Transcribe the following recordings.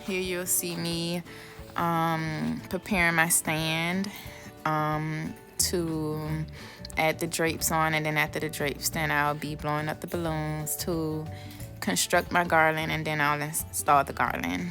here you'll see me preparing my stand to add the drapes on, and then after the drapes, then I'll be blowing up the balloons to construct my garland, and then I'll install the garland.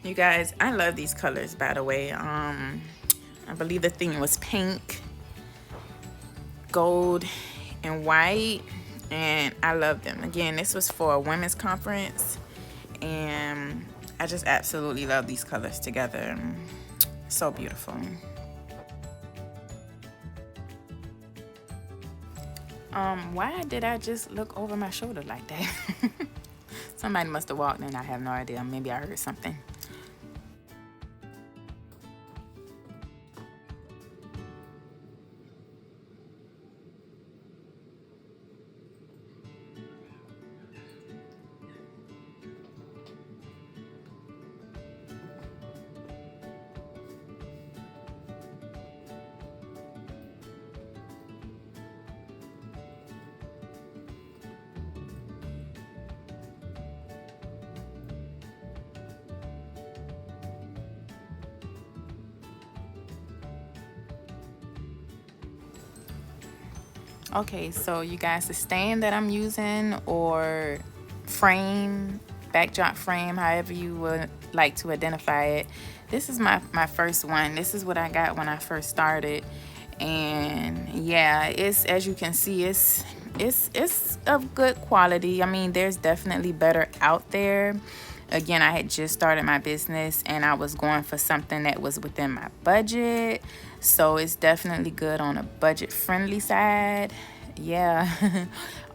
You guys, I love these colors, by the way. I believe the theme was pink, gold, and white, and I love them. Again, this was for a women's conference, and I just absolutely love these colors together. So beautiful. Why did I just look over my shoulder like that? Somebody must have walked in. I have no idea. Maybe I heard something. Okay, so you guys, the stand that I'm using, or frame, backdrop frame, however you would like to identify it, this is my first one. This is what I got when I first started, and yeah, it's, as you can see, it's of good quality. I mean, there's definitely better out there. Again, I had just started my business and I was going for something that was within my budget. So it's definitely good on a budget friendly side. Yeah.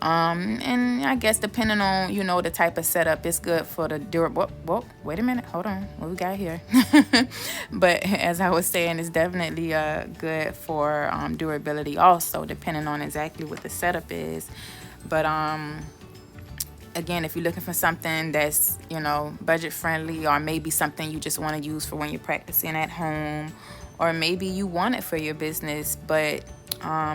And I guess depending on, you know, the type of setup, it's good for the durable. Whoa, wait a minute. Hold on. What we got here? But as I was saying, it's definitely good for durability also, depending on exactly what the setup is. But again, if you're looking for something that's, you know, budget friendly, or maybe something you just want to use for when you're practicing at home, or maybe you want it for your business, but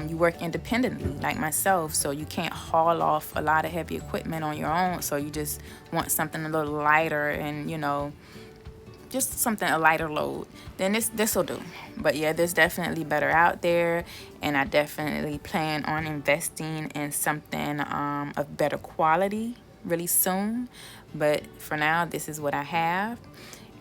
you work independently like myself, so you can't haul off a lot of heavy equipment on your own, so you just want something a little lighter and, you know, just something, a lighter load, then this will do. But yeah, there's definitely better out there, and I definitely plan on investing in something of better quality really soon. But for now, this is what I have.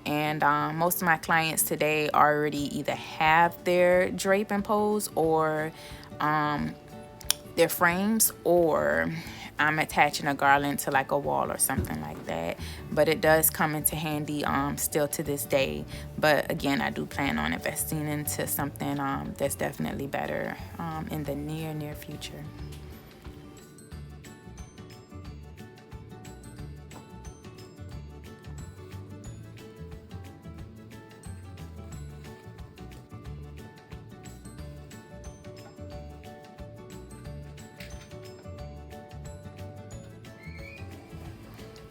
And most of my clients today already either have their drape and pose, or their frames, or I'm attaching a garland to like a wall or something like that. But it does come into handy still to this day. But again, I do plan on investing into something that's definitely better in the near future.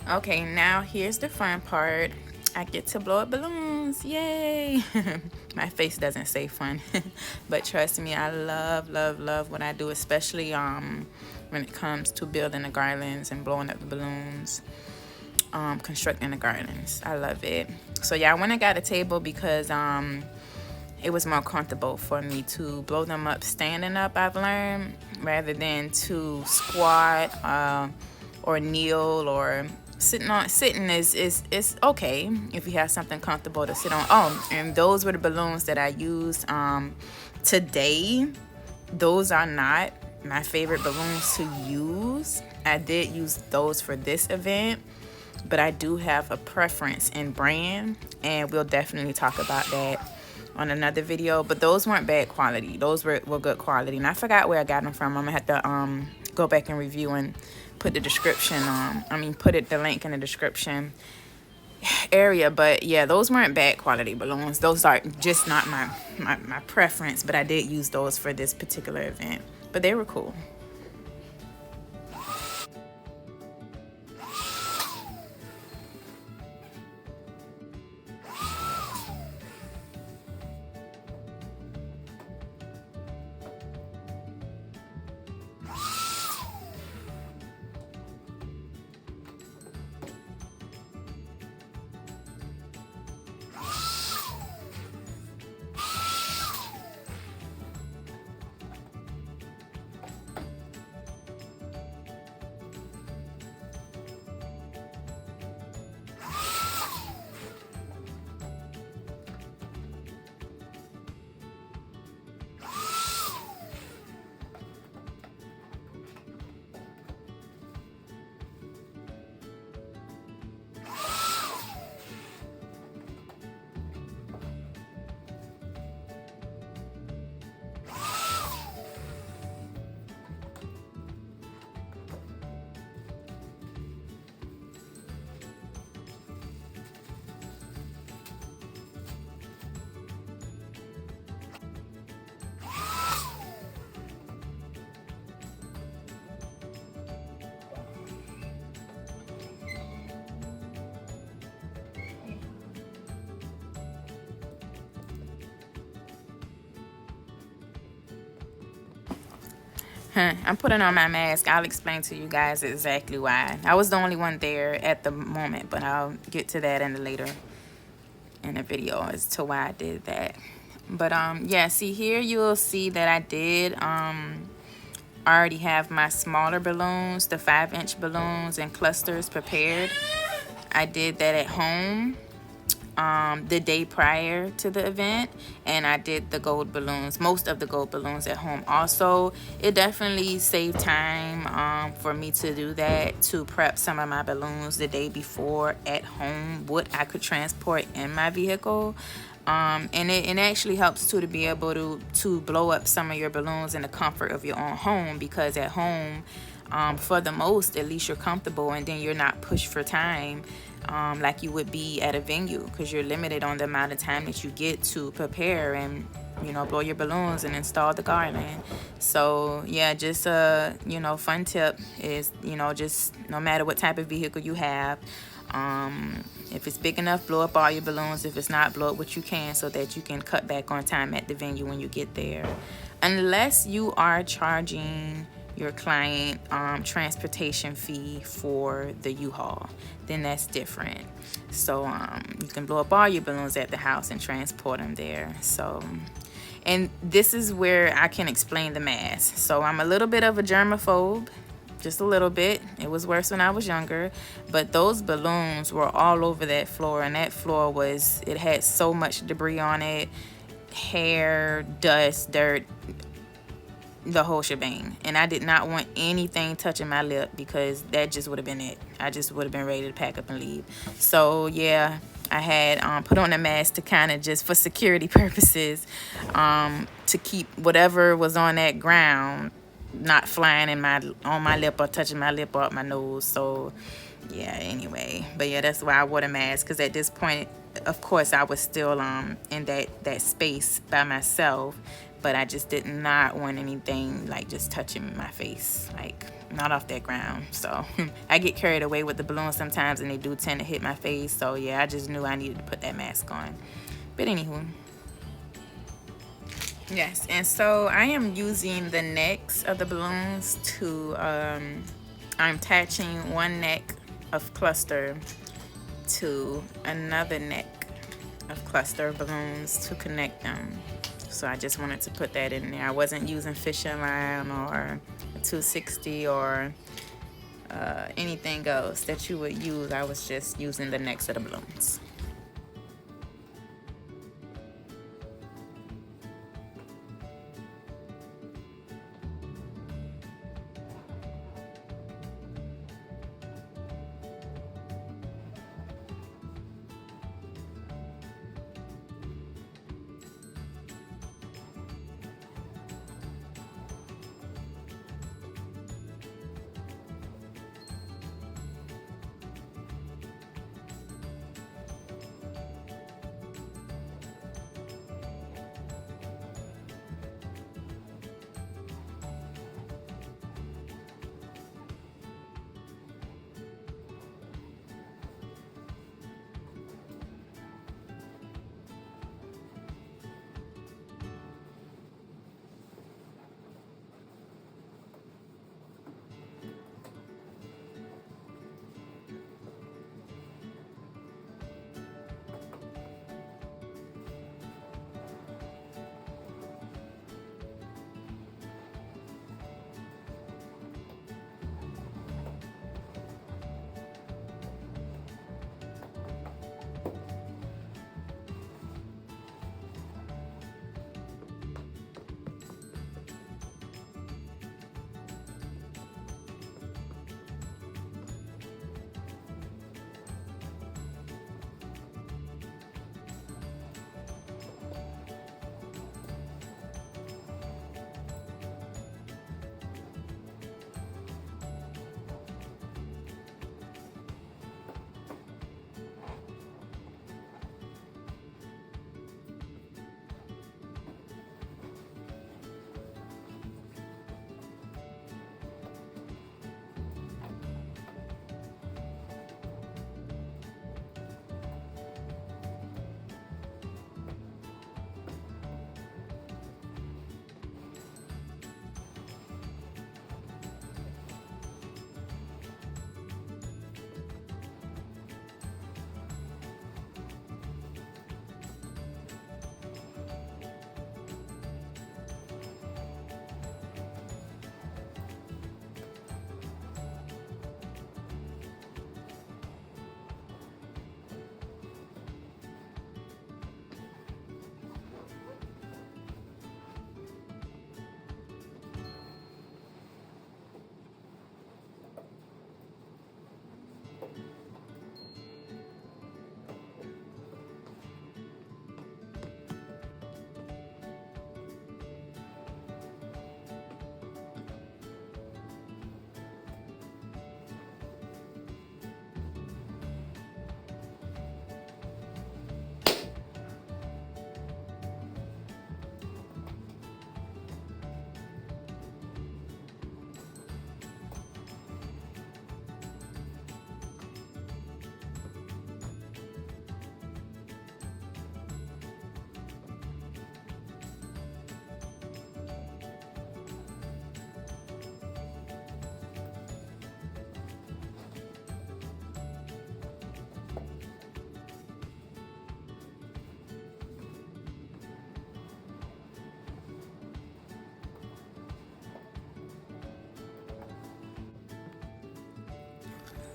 Okay, now here's the fun part. I get to blow up balloons. Yay! My face doesn't say fun. But trust me, I love what I do, especially when it comes to building the garlands and blowing up the balloons, constructing the garlands. I love it. So yeah, I went and got a table because it was more comfortable for me to blow them up standing up, I've learned, rather than to squat or kneel, or sitting is okay if you have something comfortable to sit on. Oh, and those were the balloons that I used today. Those are not my favorite balloons to use. I did use those for this event, but I do have a preference in brand, and we'll definitely talk about that on another video. But those weren't bad quality. Those were good quality, and I forgot where I got them from. I'm gonna have to go back and review and put the description the link in the description area. But yeah, those weren't bad quality balloons. Those are just not my preference, but I did use those for this particular event, but they were cool. I'm putting on my mask. I'll explain to you guys exactly why. I was the only one there at the moment, but I'll get to that later in the video as to why I did that. But yeah, see here you'll see that I did already have my smaller balloons, the 5-inch balloons and clusters prepared. I did that at home the day prior to the event, and I did the gold balloons, most of the gold balloons at home also. It definitely saved time for me to do that, to prep some of my balloons the day before at home, what I could transport in my vehicle. And it actually helps too to be able to blow up some of your balloons in the comfort of your own home, because at home for the most, at least you're comfortable, and then you're not pushed for time like you would be at a venue, because you're limited on the amount of time that you get to prepare and blow your balloons and install the garland. So yeah, just a fun tip is just no matter what type of vehicle you have, if it's big enough, blow up all your balloons. If it's not, blow up what you can, so that you can cut back on time at the venue when you get there, unless you are charging your client transportation fee for the U-Haul, then that's different. So you can blow up all your balloons at the house and transport them there. So, and this is where I can explain the mask. So I'm a little bit of a germaphobe, just a little bit. It was worse when I was younger, but those balloons were all over that floor, and that floor it had so much debris on it, hair, dust, dirt, the whole shebang. And I did not want anything touching my lip, because that just would have been it. I just would have been ready to pack up and leave. So yeah, I had put on a mask to kind of just for security purposes, to keep whatever was on that ground not flying on my lip or touching my lip or up my nose. So yeah, anyway, but yeah, that's why I wore the mask, because at this point, of course, I was still in that space by myself, but I just did not want anything like just touching my face, like not off that ground. So I get carried away with the balloons sometimes, and they do tend to hit my face. So yeah, I just knew I needed to put that mask on. But anywho, yes, and so I am using the necks of the balloons to I'm attaching one neck of cluster to another neck of cluster balloons to connect them. So I just wanted to put that in there. I wasn't using fishing line or a 260 or anything else that you would use. I was just using the necks of the balloons.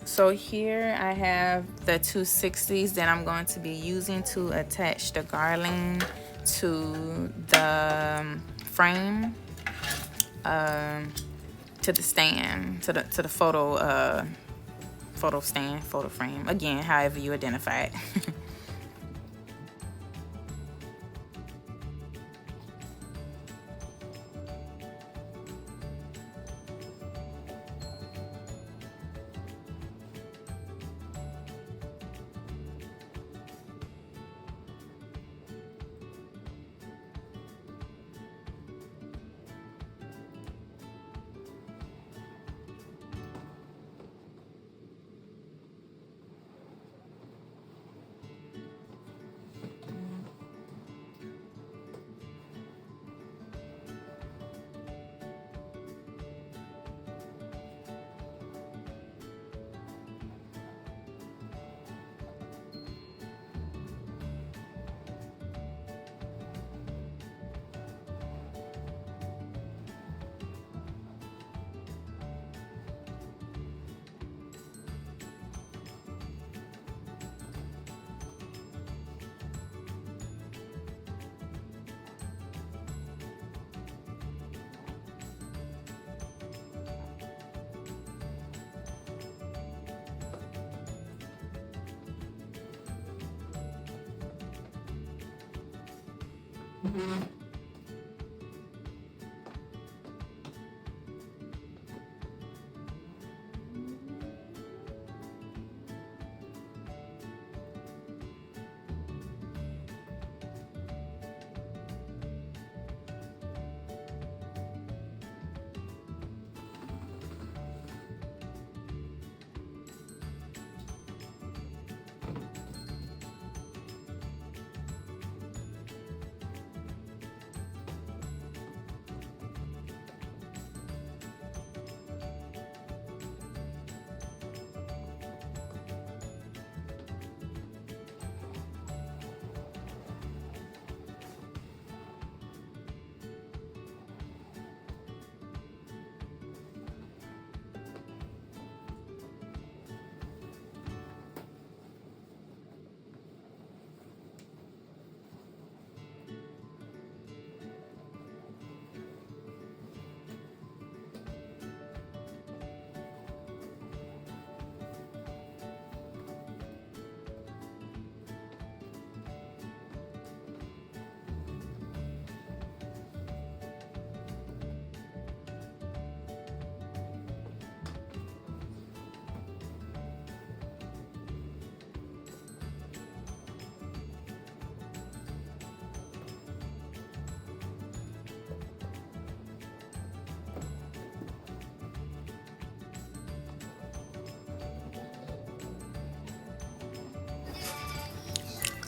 So here I have the 260s that I'm going to be using to attach the Garland to the frame, to the stand, to the photo stand, photo frame. Again, however you identify it.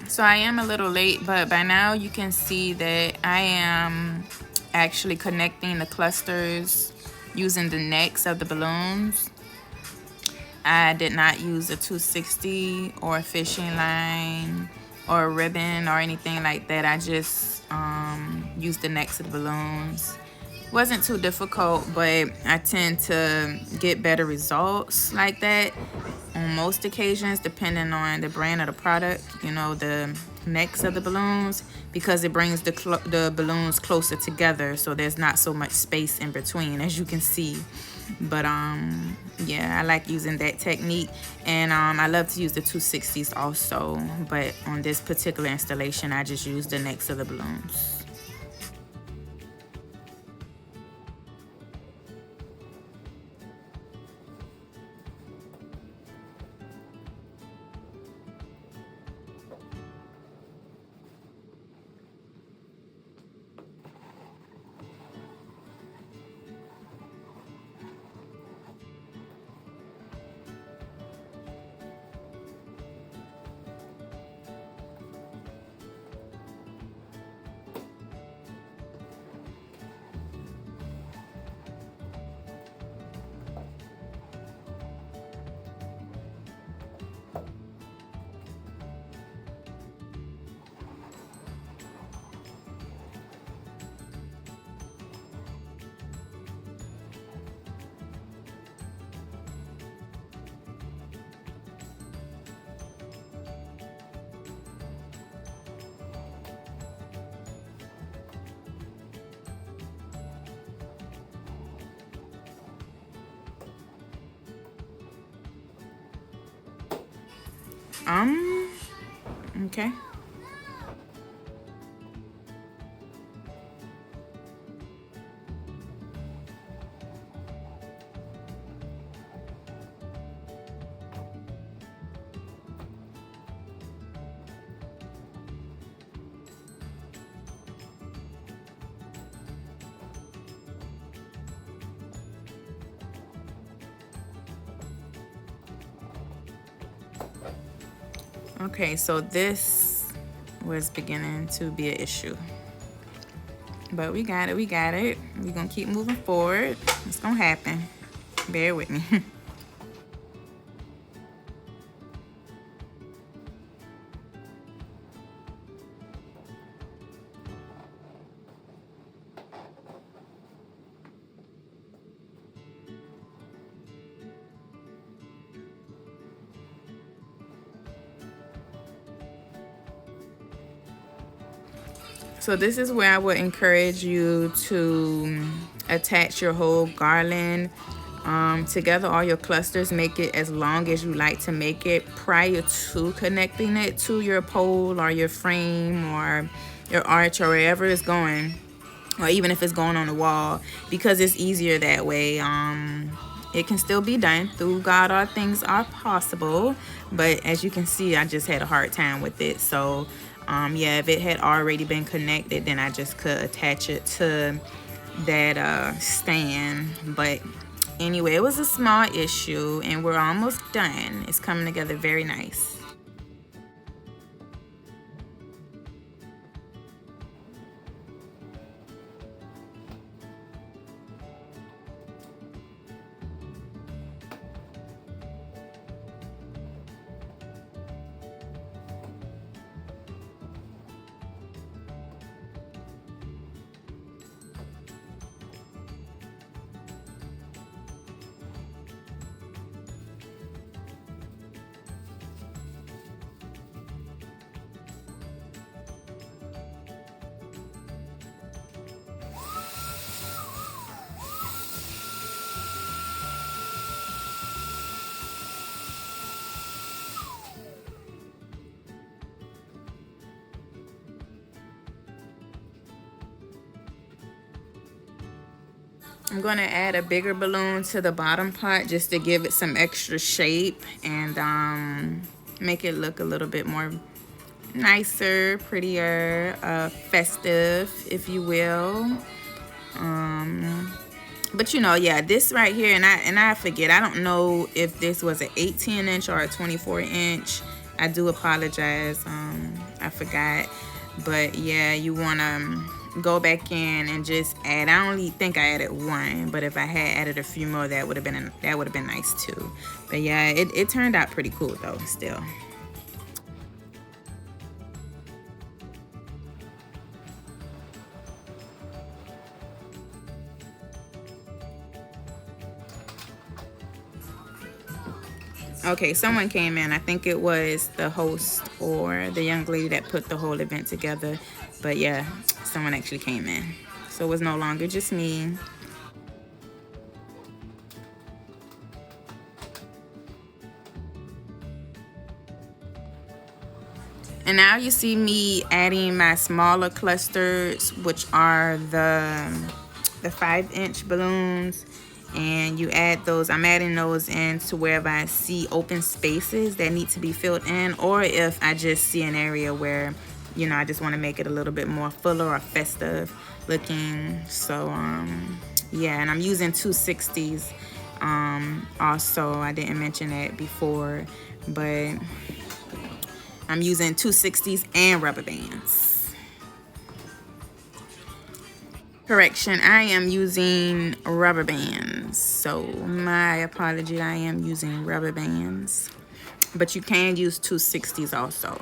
So I am a little late, but by now you can see that I am actually connecting the clusters using the necks of the balloons. I did not use a 260 or a fishing line or a ribbon or anything like that. I just used the necks of the balloons. Wasn't too difficult, but I tend to get better results like that on most occasions, depending on the brand of the product, you know, the necks of the balloons, because it brings the balloons closer together, so there's not so much space in between, as you can see. But yeah, I like using that technique, and I love to use the 260s also, but on this particular installation I just use the necks of the balloons. Okay. Okay, so this was beginning to be an issue. But we got it, we got it. We're gonna keep moving forward. It's gonna happen. Bear with me. So this is where I would encourage you to attach your whole garland together, all your clusters. Make it as long as you like to make it prior to connecting it to your pole or your frame or your arch or wherever it's going, or even if it's going on the wall, because it's easier that way. It can still be done. Through God, all things are possible. But as you can see, I just had a hard time with it. So yeah, if it had already been connected, then I just could attach it to that stand. But anyway, it was a small issue and we're almost done. It's coming together very nice. I'm going to add a bigger balloon to the bottom part just to give it some extra shape and make it look a little bit more nicer, prettier, festive, if you will. But you know, yeah, this right here, and I forget, I don't know if this was an 18-inch or a 24-inch. I do apologize. I forgot. But yeah, you want to go back in and just add. I only think I added one, but if I had added a few more, that would have been nice too. But yeah, it turned out pretty cool though still. Okay, someone came in. I think it was the host or the young lady that put the whole event together. But yeah, someone actually came in. So it was no longer just me. And now you see me adding my smaller clusters, which are the 5-inch balloons. And you add those, I'm adding those in to wherever I see open spaces that need to be filled in, or if I just see an area where, you know, I just want to make it a little bit more fuller or festive looking. So yeah, and I'm using 260s. Also, I didn't mention that before, but I'm using 260s and rubber bands. Correction, I am using rubber bands. So my apology, I am using rubber bands. But you can use 260s also.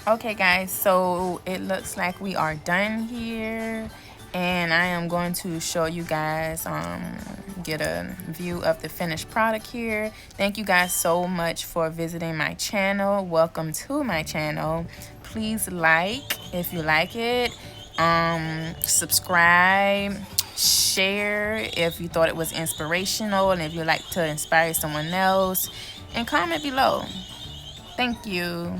Okay guys, so it looks like we are done here, and I am going to show you guys get a view of the finished product here. Thank you guys so much for visiting my channel. Welcome to my channel. Please like if you like it, subscribe, share if you thought it was inspirational, and if you'd like to inspire someone else, and comment below. Thank you.